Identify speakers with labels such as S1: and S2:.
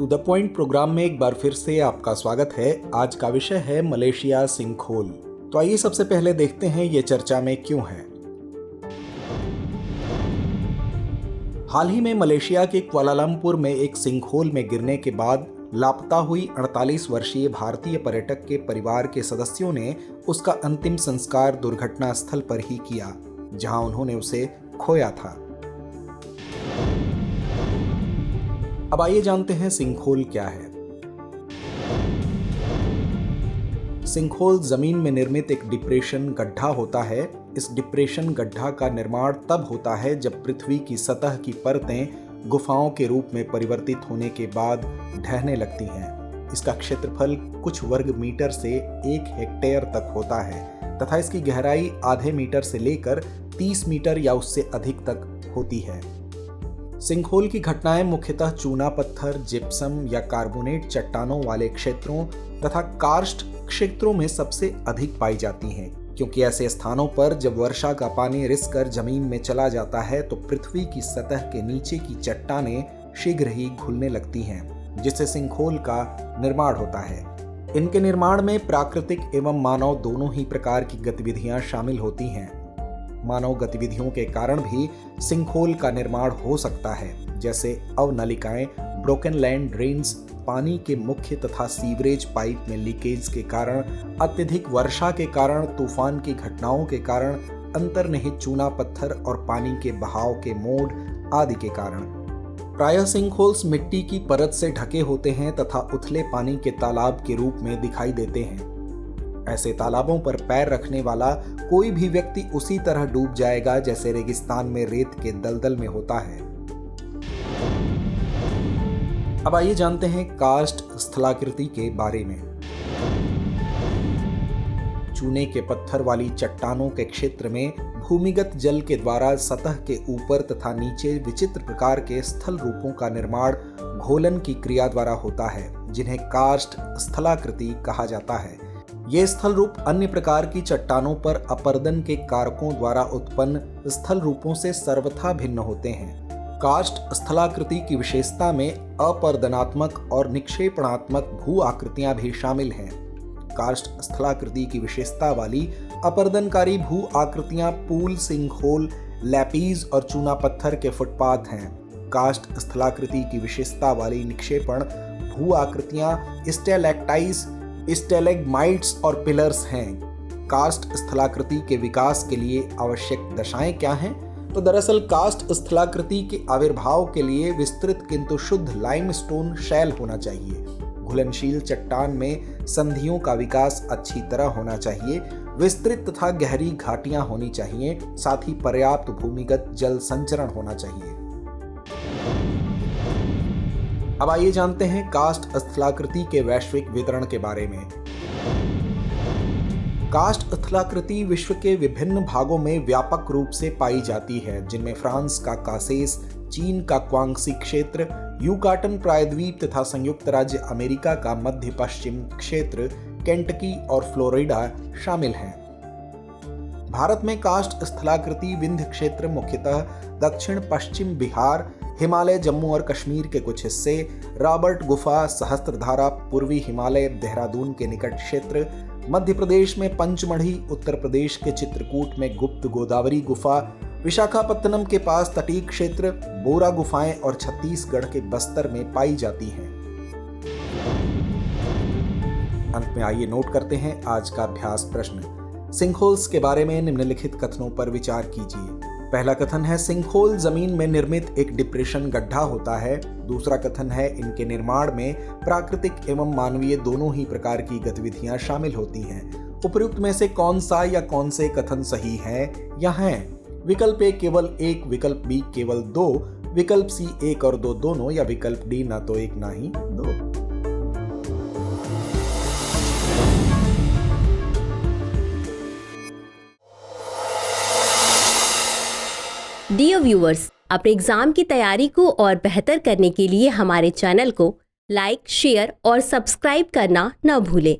S1: The point programme में एक बार फिर से आपका स्वागत है। आज का विषय है मलेशिया सिंकहोल। तो आइए सबसे पहले देखते हैं ये चर्चा में क्यों है। हाल ही में मलेशिया के कुआलालंपुर में एक सिंकहोल में गिरने के बाद लापता हुई 48 वर्षीय भारतीय पर्यटक के परिवार के सदस्यों ने उसका अंतिम संस्कार दुर्घटना स्थल पर ही किया, जहां उन्होंने उसे खोया था। अब आइए जानते हैं सिंकहोल क्या है। सिंकहोल जमीन में निर्मित एक डिप्रेशन गड्ढा होता है। इस डिप्रेशन गड्ढा का निर्माण तब होता है जब पृथ्वी की सतह की परतें गुफाओं के रूप में परिवर्तित होने के बाद ढहने लगती हैं। इसका क्षेत्रफल कुछ वर्ग मीटर से 1 हेक्टेयर तक होता है तथा इसकी गहराई आधे मीटर से लेकर 30 मीटर या उससे अधिक तक होती है। सिंकहोल की घटनाएं मुख्यतः चूना पत्थर, जिप्सम या कार्बोनेट चट्टानों वाले क्षेत्रों तथा कार्स्ट क्षेत्रों में सबसे अधिक पाई जाती हैं, क्योंकि ऐसे स्थानों पर जब वर्षा का पानी रिसकर जमीन में चला जाता है तो पृथ्वी की सतह के नीचे की चट्टानें शीघ्र ही घुलने लगती हैं, जिससे सिंकहोल का निर्माण होता है। इनके निर्माण में प्राकृतिक एवं मानव दोनों ही प्रकार की गतिविधियां शामिल होती हैं। मानव गतिविधियों के कारण भी सिंकहोल का निर्माण हो सकता है, जैसे अवनलिकाएं, ब्रोकन लैंड ड्रेन्स, पानी के मुख्य तथा सीवरेज पाइप में लीकेज के कारण, अत्यधिक वर्षा के कारण, तूफान की घटनाओं के कारण, अंतर्निहित चूना पत्थर और पानी के बहाव के मोड़ आदि के कारण। प्रायः सिंकहोल्स मिट्टी की परत से ढके होते हैं तथा उथले पानी के तालाब के रूप में दिखाई देते हैं। ऐसे तालाबों पर पैर रखने वाला कोई भी व्यक्ति उसी तरह डूब जाएगा जैसे रेगिस्तान में रेत के दलदल में होता है। अब आइए जानते हैं कार्स्ट स्थलाकृति के बारे में। चूने के पत्थर वाली चट्टानों के क्षेत्र में भूमिगत जल के द्वारा सतह के ऊपर तथा नीचे विचित्र प्रकार के स्थल रूपों का निर्माण घोलन की क्रिया द्वारा होता है, जिन्हें कार्स्ट स्थलाकृति कहा जाता है। ये स्थल रूप अन्य प्रकार की चट्टानों पर अपर्दन के कारकों द्वारा उत्पन्न स्थल रूपों से सर्वथा भिन्न होते हैं। कार्स्ट स्थलाकृति की विशेषता में अपर्दनात्मक और निक्षेपणात्मक भू आकृतियां भी शामिल हैं। कार्स्ट स्थलाकृति की विशेषता वाली अपर्दनकारी भू आकृतियां पूल, सिंकहोल, लैपीज और चूना पत्थर के फुटपाथ हैं। कार्स्ट स्थलाकृति की विशेषता वाली निक्षेपण भू आकृतियां स्टैलेक्टाइट्स, स्टैलेग्माइट्स और पिलर्स हैं। कार्स्ट स्थलाकृति के विकास के लिए आवश्यक दशाएं क्या हैं? तो दरअसल कार्स्ट स्थलाकृति के आविर्भाव के लिए विस्तृत किंतु शुद्ध लाइमस्टोन शैल होना चाहिए। घुलनशील चट्टान में संधियों का विकास अच्छी तरह होना चाहिए। विस्तृत तथा गहरी घाटियां होनी चाहिए। साथ ही पर्याप्त भूमिगत जल संचरण होना चाहिए। अब आइए जानते हैं कार्स्ट स्थलाकृति के वैश्विक वितरण के बारे में। कार्स्ट स्थलाकृति विश्व के विभिन्न भागों में व्यापक रूप से पाई जाती है, जिनमें फ्रांस का कासेस, चीन का क्वांगसी क्षेत्र, यूकाटन प्रायद्वीप तथा संयुक्त राज्य अमेरिका का मध्य पश्चिम क्षेत्र, केंटकी और फ्लोरिडा शामिल हैं। भारत में कार्स्ट स्थलाकृति विंध्य क्षेत्र, मुख्यतः दक्षिण पश्चिम बिहार, हिमालय, जम्मू और कश्मीर के कुछ हिस्से, रॉबर्ट गुफा, सहस्त्रधारा, पूर्वी हिमालय, देहरादून के निकट क्षेत्र, मध्य प्रदेश में पंचमढ़ी, उत्तर प्रदेश के चित्रकूट में गुप्त गोदावरी गुफा, विशाखापत्तनम के पास तटीय क्षेत्र, बोरा गुफाएं और छत्तीसगढ़ के बस्तर में पाई जाती हैं। अंत में आइए नोट करते हैं आज का अभ्यास प्रश्न। सिंकहोल्स के बारे में निम्नलिखित कथनों पर विचार कीजिए। पहला कथन है सिंकहोल जमीन में निर्मित एक डिप्रेशन गड्ढा होता है। दूसरा कथन है इनके निर्माण में प्राकृतिक एवं मानवीय दोनों ही प्रकार की गतिविधियां शामिल होती हैं। उपयुक्त में से कौन सा या कौन से कथन सही हैं या हैं? विकल्प ए केवल 1, विकल्प बी केवल 2, विकल्प सी 1 और 2 दोनों, या विकल्प डी ना तो 1 ना ही 2।
S2: डियर व्यूअर्स, अपने एग्जाम की तैयारी को और बेहतर करने के लिए हमारे चैनल को लाइक, शेयर और सब्सक्राइब करना न भूलें।